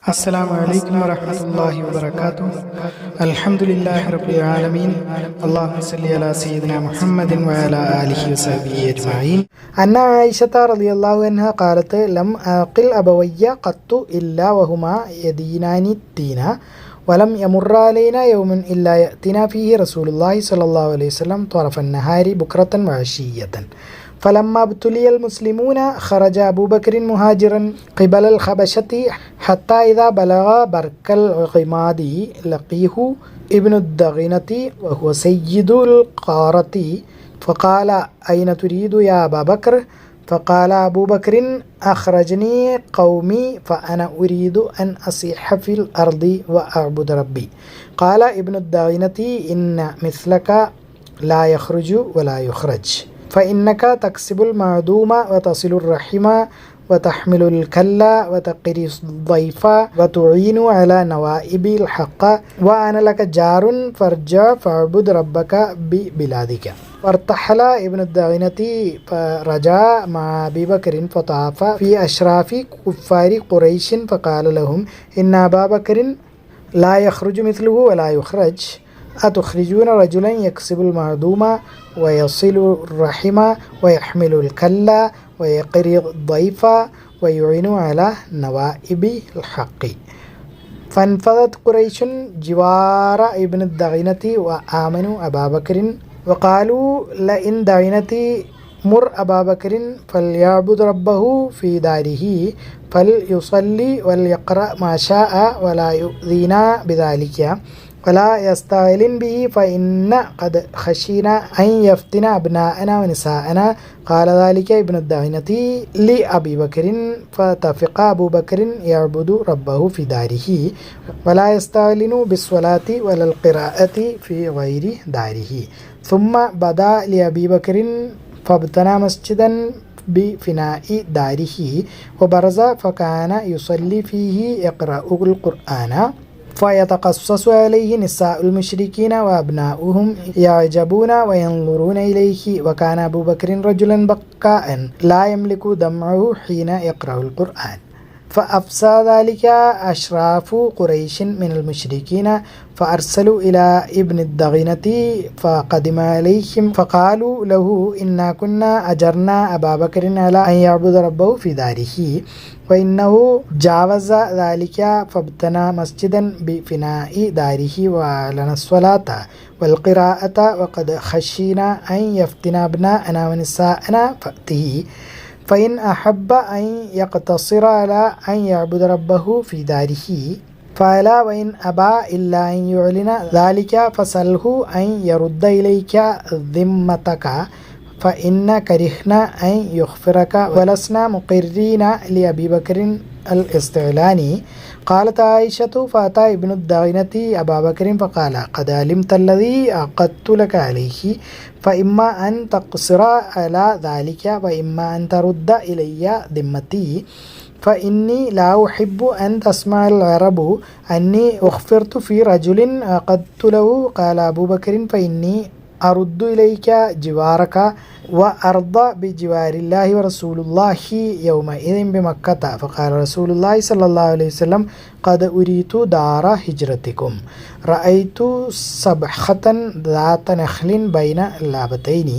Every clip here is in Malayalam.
السلام عليكم ورحمة الله وبركاته. الحمد لله رب العالمين. اللهم صل على سيدنا محمد وعلى آله وصحبه أجمعين. أن عائشة رضي الله عنها قالت: لم أعقل أبوي قط إلا وهما يدينان الدين، ولم يمر علينا يوم إلا يأتنا فيه رسول الله صلى الله عليه وسلم طرف النهار بكرة وعشية. فلما ابتلي المسلمون خرج أبو بكر مهاجرا قبل الخبشة حتى إذا بلغ برك الغماد لقيه ابن الدغنة وهو سيد القارة، فقال: أين تريد يا أبا بكر؟ فقال أبو بكر: أخرجني قومي فأنا أريد أن أصيح في الأرض وأعبد ربي. قال ابن الدغنة: إن مثلك لا يخرج ولا يخرج، فإنك تكسب المعدوم وتصل الرحم وتحمل الكلا وتقري الضيف وتعين على نوائب الحق، وأنا لك جار فارجع فاعبد ربك ببلادك. وارتحل ابن الدغنة فرجع مع أبي بكر فطاف في أشراف كفار قريش فقال لهم: إن أبا بكر لا يخرج مثله ولا يخرج، أتخرجون رجلا يكسب المعدوم ويصل الرحم ويحمل الكلا ويقري الضيف ويعين على نوائب الحق. فانفضت قريش جوار ابن الدغنة وآمنوا أبا بكر وقالوا: لئن دغنة مر أبا بكر فليعبد ربه في داره فليصلي وليقرأ ما شاء ولا يؤذينا بذلك ولا يستعلن به، فإن قد خشينا أن يفتن أبناءنا ونساءنا. قال ذلك ابن الدغنة لأبي بكر، فتفق أبو بكر يعبد ربه في داره ولا يستعلن بالصلاة ولا القراءة في غير داره. ثم بدا لأبي بكر فابتنى مسجدا بفناء داره وبرز فكان يصلي فيه يقرأ القرآن، فيتقصص عليه نساء المشركين وأبناؤهم يعجبون وينظرون إليه. وكان أبو بكر رجلا بكاء لا يملك دمعه حين يقرأ القرآن. فأفسى ذلك أشراف قريش من المشركين فأرسلوا إلى ابن الدغنة فقدم عليهم فقالوا له: إنا كنا أجرنا أبا بكر على أن يعبد ربه في داره، وإنه جاوز ذلك فابتنى مسجدا بفناء داره وأعلن الصلاة والقراءة، وقد خشينا أن يفتن أبناءنا ونساءنا فأته، فإن أحب أن يقتصر على أن يعبد ربه في داره فعلا، وإن أبى إلا أن يعلن ذلك فسله أن يرد إليك ذمتك، فإن كرهنا أن يغفرك ولسنا مقرين لأبي بكر الاستعلاني. قالت عائشة: فأتى ابن الدغنة أبا بكر فقال: قد علمت الذي عقدت لك عليه، فإما أن تقصر على ذلك وإما أن ترد إلي ذمتي، فإني لا أحب أن تسمع العرب أني أخفرت في رجل عقدت له. قال أبو بكر: فإني أرد إليك جوارك وأرضى بجوار الله ورسول الله يومئذ بمكة. فقال رسول الله صلى الله عليه وسلم: قد أريت دار هجرتكم، رأيت صبحة ذات نخل بين اللابتين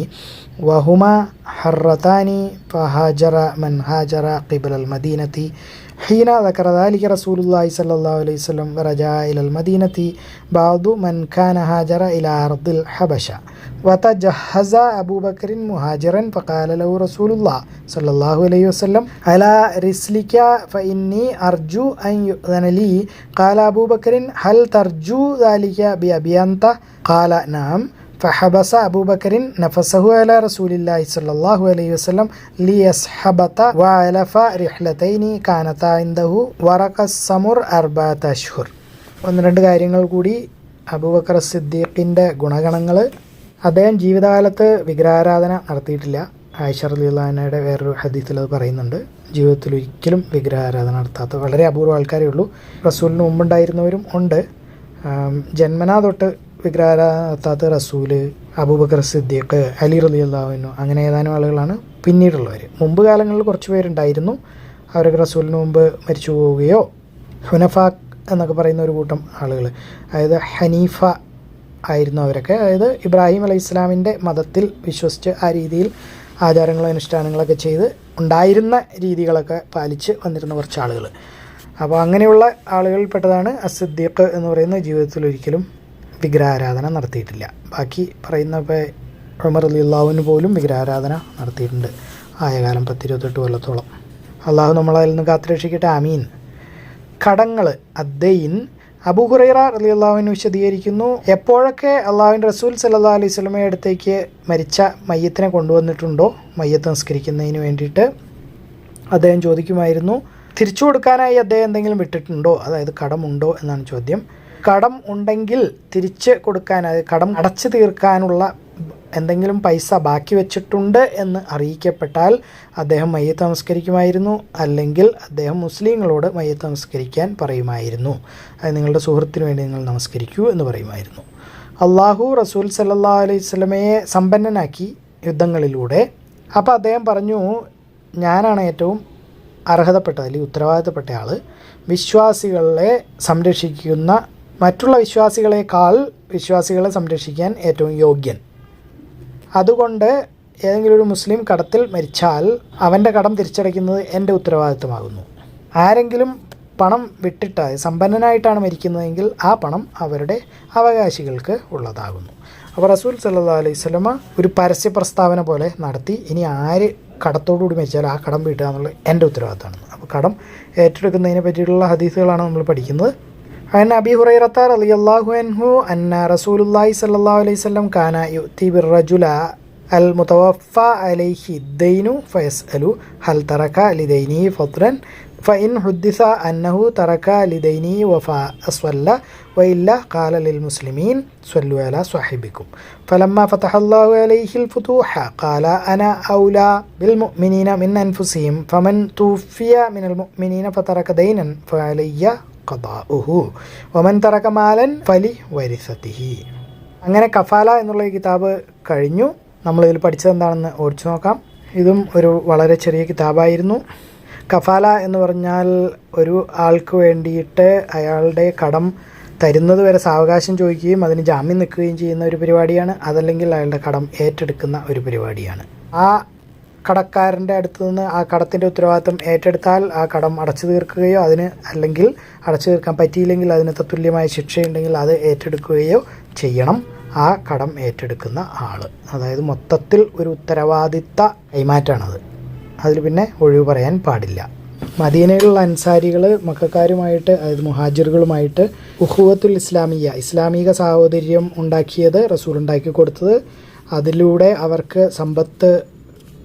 وهما حرتان، فهاجر من هاجر قبل المدينة. حين ذكر ذلك رسول الله صلى الله عليه وسلم ورجع إلى المدينة بعض من كان هاجر إلى أرض الحبشة. وتجهز أبو بكر مهاجرا فقال له رسول الله صلى الله عليه وسلم: على رسلك فإني أرجو أن يؤذن لي. قال أبو بكر: هل ترجو ذلك بأبي أنت؟ قال: نعم. فحبس أبو بكر نفسه على رسول الله صلى الله عليه وسلم ليسحبت وعلف رحلتين كانتا عنده ورق السمر 4 أشهر. ഒന്ന് രണ്ട് കാര്യങ്ങൾ കൂടി അബൂബക്കർ സിദ്ദീഖിൻ്റെ ഗുണഗണങ്ങൾ. അദ്ദേഹം ജീവിതകാലത്ത് വിഗ്രഹാരാധന നടത്തിയിട്ടില്ല. ആയിഷ റളിയല്ലാഹു അൻഹയുടെ വേറൊരു ഹദീസിൽ അത് പറയുന്നുണ്ട്. ജീവിതത്തിൽ ഒരിക്കലും വിഗ്രഹാരാധന നടത്താത്ത വളരെ അപൂർവ ആൾക്കാരേ ഉള്ളൂ. റസൂലിന് മുമ്പുണ്ടായിരുന്നവരും ഉണ്ട്. ജന്മനാ തൊട്ട് വിഗ്രഹാരാധന നടത്താത്ത റസൂല്, അബൂബക്കർ സിദ്ദീഖ്, അലി റളിയല്ലാഹു അൻഹു, അങ്ങനെ ഏതാനും ആളുകളാണ് പിന്നീടുള്ളവർ. മുമ്പ് കാലങ്ങളിൽ കുറച്ച് പേരുണ്ടായിരുന്നു. അവരൊക്കെ റസൂലിന് മുമ്പ് മരിച്ചു പോവുകയോ ഹുനഫ എന്നൊക്കെ പറയുന്ന ഒരു കൂട്ടം ആളുകൾ, അതായത് ഹനീഫ ആയിരുന്നു അവരൊക്കെ. അതായത് ഇബ്രാഹിം അലൈഹി ഇസ്ലാമിൻ്റെ മതത്തിൽ വിശ്വസിച്ച് ആ രീതിയിൽ ആചാരങ്ങളും അനുഷ്ഠാനങ്ങളൊക്കെ ചെയ്ത് ഉണ്ടായിരുന്ന രീതികളൊക്കെ പാലിച്ച് വന്നിരുന്ന കുറച്ച് ആളുകൾ. അപ്പോൾ അങ്ങനെയുള്ള ആളുകളിൽപ്പെട്ടതാണ് അസ്-സിദ്ദീഖ് എന്ന് പറയുന്ന ജീവിതത്തിൽ ഒരിക്കലും വിഗ്രഹാരാധന നടത്തിയിട്ടില്ല. ബാക്കി പറയുന്ന ഇപ്പോൾ ഉമർ റളിയല്ലാഹു അൻഹു പോലും വിഗ്രഹാരാധന നടത്തിയിട്ടുണ്ട് ആയ കാലം 10-28 കൊല്ലത്തോളം. അള്ളാഹു നമ്മളതിൽ നിന്ന് കാത്തുരക്ഷിക്കട്ടെ, ആമീൻ. കടങ്ങൾ അദ്ദൈൻ. അബൂ ഹുറൈറ റളിയല്ലാഹു അൻഹു വിശദീകരിക്കുന്നു, എപ്പോഴൊക്കെ അള്ളാഹുവിൻ്റെ റസൂൽ സല്ലല്ലാഹു അലൈഹി വസല്ലമയുടെ അടുത്തേക്ക് മരിച്ച മയ്യത്തിനെ കൊണ്ടുവന്നിട്ടുണ്ടോ മയ്യത്ത് നിസ്കരിക്കുന്നതിന് വേണ്ടിയിട്ട്, അദ്ദേഹം ചോദിക്കുമായിരുന്നു തിരിച്ചു കൊടുക്കാനായി അദ്ദേഹം എന്തെങ്കിലും വിട്ടിട്ടുണ്ടോ, അതായത് കടമുണ്ടോ എന്നാണ് ചോദ്യം. കടം ഉണ്ടെങ്കിൽ തിരിച്ച് കൊടുക്കാൻ, അതായത് കടം അടച്ചു തീർക്കാനുള്ള എന്തെങ്കിലും പൈസ ബാക്കി വെച്ചിട്ടുണ്ട് എന്ന് അറിയിക്കപ്പെട്ടാൽ അദ്ദേഹം മയ്യത്ത് നമസ്കരിക്കുമായിരുന്നു. അല്ലെങ്കിൽ അദ്ദേഹം മുസ്ലിങ്ങളോട് മയ്യത്ത് നമസ്കരിക്കാൻ പറയുമായിരുന്നു. അത് നിങ്ങളുടെ സുഹൃത്തിന് വേണ്ടി നിങ്ങൾ നമസ്കരിക്കൂ എന്ന് പറയുമായിരുന്നു. അള്ളാഹു റസൂൽ സല്ലല്ലാഹു അലൈഹി വസല്ലമയെ സമ്പന്നനാക്കി യുദ്ധങ്ങളിലൂടെ. അപ്പോൾ അദ്ദേഹം പറഞ്ഞു, ഞാനാണ് ഏറ്റവും അർഹതപ്പെട്ട അല്ലെങ്കിൽ ഉത്തരവാദിത്തപ്പെട്ട ആൾ, വിശ്വാസികളെ സംരക്ഷിക്കുന്ന മറ്റുള്ള വിശ്വാസികളെക്കാൾ വിശ്വാസികളെ സംരക്ഷിക്കാൻ ഏറ്റവും യോഗ്യൻ. അതുകൊണ്ട് ഏതെങ്കിലും ഒരു മുസ്ലിം കടത്തിൽ മരിച്ചാൽ അവൻ്റെ കടം തിരിച്ചടയ്ക്കുന്നത് എൻ്റെ ഉത്തരവാദിത്തമാകുന്നു. ആരെങ്കിലും പണം വിട്ടിട്ട് സമ്പന്നനായിട്ടാണ് മരിക്കുന്നതെങ്കിൽ ആ പണം അവരുടെ അവകാശികൾക്ക് ഉള്ളതാകുന്നു. അപ്പോൾ റസൂൽ സല്ലല്ലാഹു അലൈഹി വസല്ലമ ഒരു പരസ്യ പ്രസ്താവന പോലെ നടത്തി, ഇനി ആര് കടത്തോടുകൂടി മരിച്ചാൽ ആ കടം വീട്ടുക എന്നുള്ളത് എൻ്റെ ഉത്തരവാദിത്തമാണ്. അപ്പോൾ കടം ഏറ്റെടുക്കുന്നതിനെ പറ്റിയിട്ടുള്ള ഹദീസുകളാണ് നമ്മൾ പഠിക്കുന്നത്. അൻ അബീ ഹുറൈറത്ത റളിയല്ലാഹു അൻഹു അന്ന റസൂലുള്ളാഹി സ്വല്ലല്ലാഹു അലൈഹി വസല്ലം കാന യുഅതി ബിർറജുല അൽ മുതവഫ അലൈഹി ദൈനു ഫയസ്അലു ഹൽ തറക ലിദൈനിഹി ഫത്റൻ ഫഇൻ ഹുദ്ദിസ അന്നഹു തറക ലിദൈനിഹി വഫാ അസ്വല്ല വഇല്ല ഖാല ലിൽ മുസ്ലിമീൻ സ്വല്ലു അലാ സ്വഹിബിക്കും ഫലമ്മ ഫതഹല്ലാഹു അലൈഹിൽ ഫുതൂഹ ഖാല അന ഔലാ ബിൽ മുഅ്മിനീന മിൻ അൻഫുസിഹിം ഫമൻ തുഫിയ മിനൽ മുഅ്മിനീന ഫതറക ദൈനൻ ഫഅലയ്യ ഖദാഉഹു വമൻ തറക മാലൻ ഫലി വരിസതിഹി. അങ്ങനെ കഫാല എന്നുള്ള ഈ കിതാബ് കഴിഞ്ഞു. നമ്മളിതിൽ പഠിച്ചത് എന്താണെന്ന് ഓടിച്ചു നോക്കാം. ഇതും ഒരു വളരെ ചെറിയ കിതാബായിരുന്നു. കഫാല എന്ന് പറഞ്ഞാൽ ഒരു ആൾക്ക് വേണ്ടിയിട്ട് അയാളുടെ കടം തരുന്നത് വരെ സാവകാശം ചോദിക്കുകയും അതിന് ജാമ്യം നിൽക്കുകയും ചെയ്യുന്ന ഒരു പരിപാടിയാണ്. അതല്ലെങ്കിൽ അയാളുടെ കടം ഏറ്റെടുക്കുന്ന ഒരു പരിപാടിയാണ്. ആ കടക്കാരൻ്റെ അടുത്ത് നിന്ന് ആ കടത്തിൻ്റെ ഉത്തരവാദിത്തം ഏറ്റെടുത്താൽ ആ കടം അടച്ചു തീർക്കുകയോ അല്ലെങ്കിൽ അടച്ചു തീർക്കാൻ പറ്റിയില്ലെങ്കിൽ അതിന് തത്തുല്യമായ ശിക്ഷയുണ്ടെങ്കിൽ അത് ഏറ്റെടുക്കുകയോ ചെയ്യണം ആ കടം ഏറ്റെടുക്കുന്ന ആൾ. അതായത് മൊത്തത്തിൽ ഒരു ഉത്തരവാദിത്ത കൈമാറ്റാണത്. അതിൽ പിന്നെ ഒഴിവ് പറയാൻ പാടില്ല. മദീനയിലുള്ള അൻസാരികൾ മക്കക്കാരുമായിട്ട്, അതായത് മുഹാജിറുകളുമായിട്ട് ഉഖുവത്തുൽ ഇസ്ലാമിയ, ഇസ്ലാമിക സാഹോദര്യം ഉണ്ടാക്കിയത് റസൂൽ ഉണ്ടാക്കി കൊടുത്തത്. അതിലൂടെ അവർക്ക് സമ്പത്ത്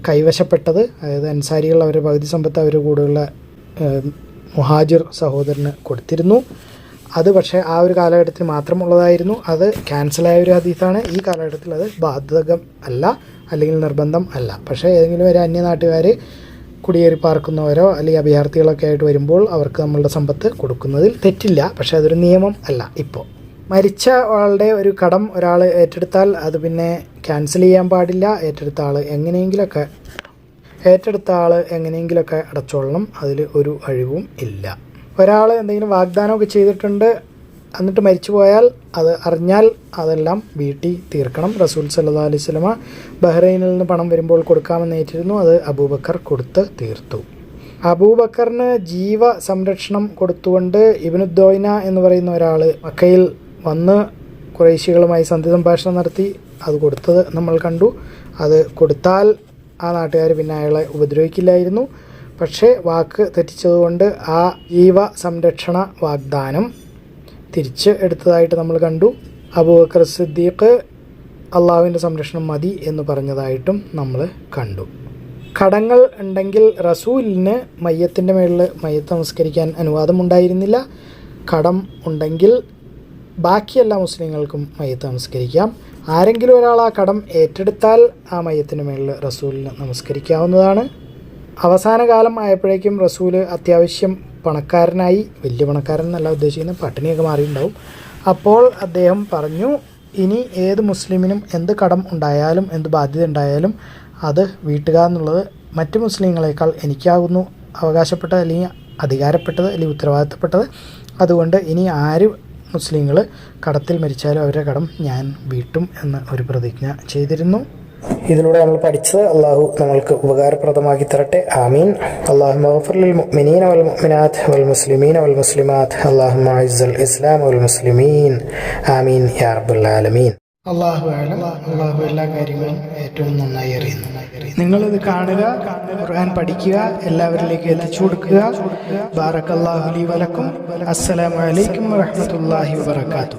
കൈവശപ്പെട്ടത്, അതായത് അൻസാരികൾ അവരുടെ പകുതി സമ്പത്ത് അവരുടെ കൂടെയുള്ള മുഹാജിർ സഹോദരന് കൊടുത്തിരുന്നു. അത് പക്ഷേ ആ ഒരു കാലഘട്ടത്തിൽ മാത്രമുള്ളതായിരുന്നു. അത് ക്യാൻസലായ ഒരു ഹദീസാണ്. ഈ കാലഘട്ടത്തിൽ അത് ബാധകം അല്ല, അല്ലെങ്കിൽ നിർബന്ധം അല്ല. പക്ഷേ ഏതെങ്കിലും ഒരു അന്യനാട്ടുകാർ കുടിയേറി പാർക്കുന്നവരോ അല്ലെങ്കിൽ അഭയാർത്ഥികളൊക്കെ ആയിട്ട് വരുമ്പോൾ അവർക്ക് നമ്മളുടെ സമ്പത്ത് കൊടുക്കുന്നതിൽ തെറ്റില്ല. പക്ഷേ അതൊരു നിയമം അല്ല. ഇപ്പോൾ മരിച്ച ആളുടെ ഒരു കടം ഒരാൾ ഏറ്റെടുത്താൽ അത് പിന്നെ ക്യാൻസൽ ചെയ്യാൻ പാടില്ല. ഏറ്റെടുത്ത ആൾ എങ്ങനെയെങ്കിലുമൊക്കെ അടച്ചോളണം. അതിൽ ഒരു അഴിവും ഇല്ല. ഒരാൾ എന്തെങ്കിലും വാഗ്ദാനമൊക്കെ ചെയ്തിട്ടുണ്ട് എന്നിട്ട് മരിച്ചു പോയാൽ അത് അറിഞ്ഞാൽ അതെല്ലാം വീട്ടി തീർക്കണം. റസൂൽ സല്ലല്ലാഹു അലൈഹി വസല്ലമ ബഹ്റൈനിൽ നിന്ന് പണം വരുമ്പോൾ കൊടുക്കാമെന്ന് ഏറ്റിരുന്നു. അത് അബൂബക്കർ കൊടുത്ത് തീർത്തു. അബൂബക്കറിന് ജീവ സംരക്ഷണം കൊടുത്തുകൊണ്ട് ഇബ്നുദ്ദോയ്ന എന്ന് പറയുന്ന ഒരാൾ മക്കയിൽ വന്ന് ഖുറൈശികളുമായി സന്ധി സംഭാഷണം നടത്തി. അത് കൊടുത്തത് നമ്മൾ കണ്ടു. അത് കൊടുത്താൽ ആ നാട്ടുകാർ പിന്നെ അയാളെ ഉപദ്രവിക്കില്ലായിരുന്നു. പക്ഷേ വാക്ക് തെറ്റിച്ചതുകൊണ്ട് ആ ജീവ സംരക്ഷണ വാഗ്ദാനം തിരിച്ച് എടുത്തതായിട്ട് നമ്മൾ കണ്ടു. അബൂബക്കർ സിദ്ദീഖ് അള്ളാഹുവിൻ്റെ സംരക്ഷണം മതി എന്ന് പറഞ്ഞതായിട്ടും നമ്മൾ കണ്ടു. കടങ്ങൾ ഉണ്ടെങ്കിൽ റസൂലിന് മയ്യത്തിൻ്റെ മേളിൽ മയ്യത്ത് നമസ്കരിക്കാൻ അനുവാദമുണ്ടായിരുന്നില്ല. കടം ഉണ്ടെങ്കിൽ ബാക്കി എല്ലാ മുസ്ലിങ്ങൾക്കും മയ്യത്ത് നമസ്കരിക്കാം. ആരെങ്കിലും ഒരാൾ ആ കടം ഏറ്റെടുത്താൽ ആ മയ്യത്തിൻ്റെ മേളിൽ റസൂലിന് നമസ്കരിക്കാവുന്നതാണ്. അവസാന കാലം ആയപ്പോഴേക്കും റസൂൽ അത്യാവശ്യം പണക്കാരനായി. വലിയ പണക്കാരൻ എന്നല്ല ഉദ്ദേശിക്കുന്നത്, പട്ടിണിയൊക്കെ മാറിയിട്ടുണ്ടാവും. അപ്പോൾ അദ്ദേഹം പറഞ്ഞു, ഇനി ഏത് മുസ്ലിമിനും എന്ത് കടം ഉണ്ടായാലും എന്ത് ബാധ്യത ഉണ്ടായാലും അത് വീട്ടുക എന്നുള്ളത് മറ്റ് മുസ്ലിങ്ങളെക്കാൾ എനിക്കാകുന്നു അവകാശപ്പെട്ട, അല്ലെങ്കിൽ അധികാരപ്പെട്ടത് അല്ലെങ്കിൽ ഉത്തരവാദിത്തപ്പെട്ടത്. അതുകൊണ്ട് ഇനി ആര് മുസ്ലിങ്ങൾ കടത്തിൽ മരിച്ചാലും അവരുടെ കടം ഞാൻ വീട്ടും എന്ന് ഒരു പ്രതിജ്ഞ ചെയ്തിരുന്നു. ഇതിലൂടെ നമ്മൾ പഠിച്ചത് അള്ളാഹു നമ്മൾക്ക് ഉപകാരപ്രദമാക്കി തരട്ടെ. ആമീൻ. അല്ലാഹുമ്മ ഗ്ഫിർ ലിൽ മുഅ്മിനീന വൽ മുഅ്മിനാത്ത് വൽ മുസ്ലിമീന വൽ മുസ്ലിമാത്ത്. അല്ലാഹുമ്മ അഇസ്സൽ ഇസ്ലാം വൽ മുസ്ലിമീൻ. ആമീൻ യാ റബ്ബൽ ആലമീൻ. അല്ലാഹു അഅലം. അല്ലാഹു എല്ലാ കാര്യങ്ങളും ഏറ്റവും നന്നായി അറിയുന്നു. നിങ്ങളിത് കാണുക, ഖുർആൻ പഠിക്കുക, എല്ലാവരിലേക്ക് എത്തിച്ചു കൊടുക്കുക. ബാറക്കല്ലാഹു ലി വലക്കും. അസ്സലാമു അലൈക്കും വറഹ്മത്തുള്ളാഹി വബറകാതുഹു.